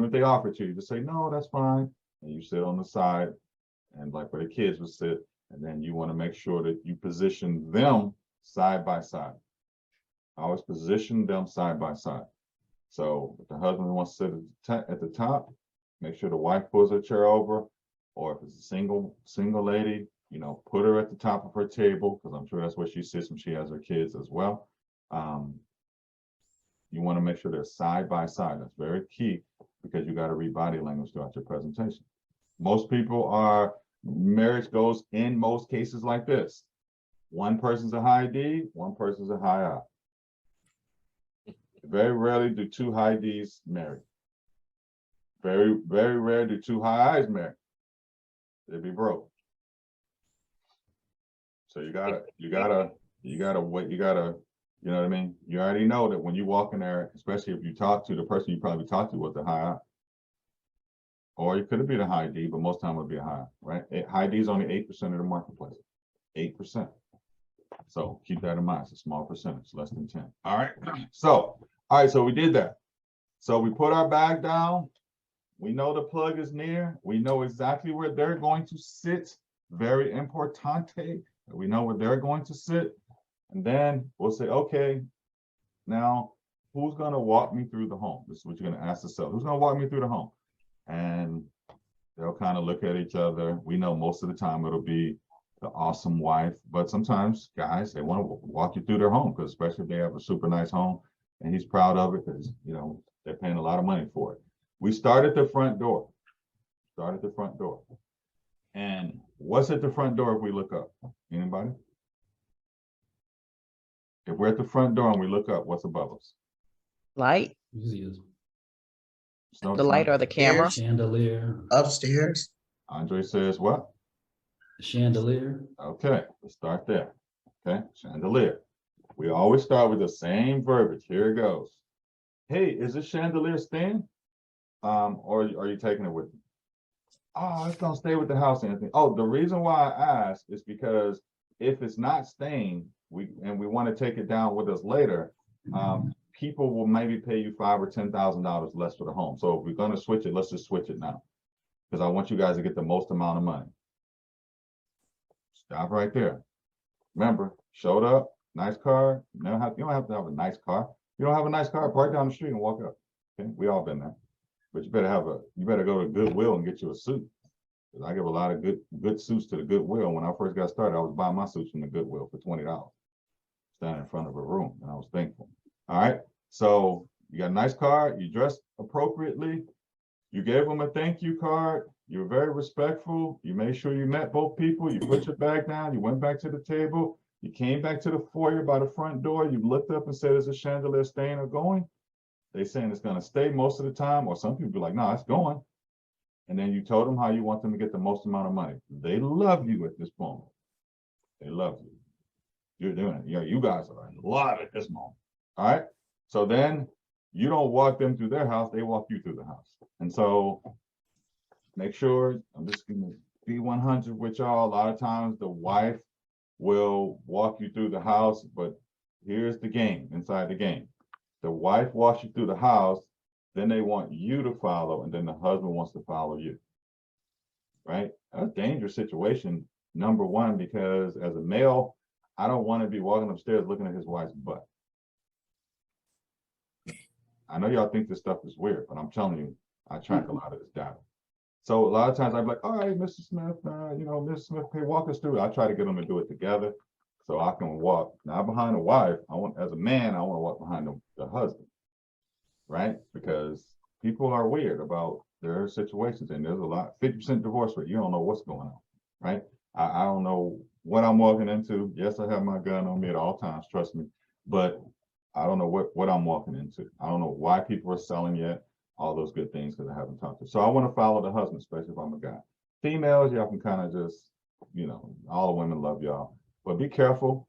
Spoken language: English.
even if they offer to you, just say, no, that's fine. And you sit on the side and like where the kids would sit. And then you want to make sure that you position them side by side. Always position them side by side. So if the husband wants to sit at the top, make sure the wife pulls her chair over, or if it's a single lady, you know, put her at the top of her table, because I'm sure that's where she sits when she has her kids as well. You want to make sure they're side by side. That's very key, because you got to read body language throughout your presentation. Marriage goes in most cases like this. One person's a high D, one person's a high I. Very rarely do two high Ds marry. Very, very rare do two high I's marry. They'd be broke. So you gotta, you know what I mean? You already know that when you walk in there, especially if you talk to the person you probably talked to was the high I. Or it could be the high D, but most time it would be a high, right? High D is only 8% of the marketplace. 8%. So keep that in mind. It's a small percentage, less than 10. All right. So we did that. So we put our bag down. We know the plug is near. We know exactly where they're going to sit. Very importante. We know where they're going to sit. And then we'll say, okay, now who's going to walk me through the home? This is what you're going to ask the seller. Who's going to walk me through the home? And they'll kind of look at each other. We know most of the time it'll be the awesome wife, but sometimes guys, they want to walk you through their home, because especially if they have a super nice home and he's proud of it, because you know they're paying a lot of money for it. We start at the front door. And what's at the front door if we look up? Anybody? If we're at the front door and we look up, what's above us? Light. No the light or the camera. Chandelier. Upstairs. Andre says what? Chandelier. Okay, let's start there. Okay, chandelier. We always start with the same verbiage. Here it goes. Hey, is this chandelier staying? Or are you taking it with you? Oh, it's gonna stay with the house, Anthony. Oh, the reason why I asked is because if it's not staying, we want to take it down with us later, people will maybe pay you $5,000 or $10,000 less for the home. So if we're gonna switch it, let's just switch it now, because I want you guys to get the most amount of money. Stop right there. Remember, showed up, nice car. You don't have to have a nice car. You don't have a nice car, park down the street and walk up. Okay, we all been there. But you better go to Goodwill and get you a suit. I give a lot of good suits to the Goodwill. When I first got started, I was buying my suits from the Goodwill for $20, standing in front of a room, and I was thankful. All right, so you got a nice car, you dressed appropriately, you gave them a thank you card, you were very respectful, you made sure you met both people, you put your bag down, you went back to the table, you came back to the foyer by the front door, you looked up and said, is the chandelier staying or going? They saying it's gonna stay most of the time, or some people be like, no, it's going. And then you told them how you want them to get the most amount of money. They love you at this moment. They love you. You're doing it. You guys are in love at this moment. All right. So then you don't walk them through their house, they walk you through the house. And so make sure, I'm just gonna be 100 with y'all. A lot of times the wife will walk you through the house, but here's the game inside the game. The wife walks you through the house, then they want you to follow, and then the husband wants to follow you. Right? That's a dangerous situation, number one, because as a male, I don't want to be walking upstairs looking at his wife's butt. I know y'all think this stuff is weird, but I'm telling you, I track a lot of this data. So a lot of times I'm like, all right, Mr. Smith, Mrs. Smith, hey, walk us through it. I try to get them to do it together so I can walk, not behind the wife. As a man, I want to walk behind the husband, right? Because people are weird about their situations, and there's a lot, 50% divorce rate. You don't know what's going on, right? I don't know what I'm walking into. Yes, I have my gun on me at all times, trust me, but I don't know what I'm walking into. I don't know why people are selling yet, all those good things, because I haven't talked to. So I want to follow the husband, especially if I'm a guy. Females, y'all can kind of just, all the women love y'all, but be careful.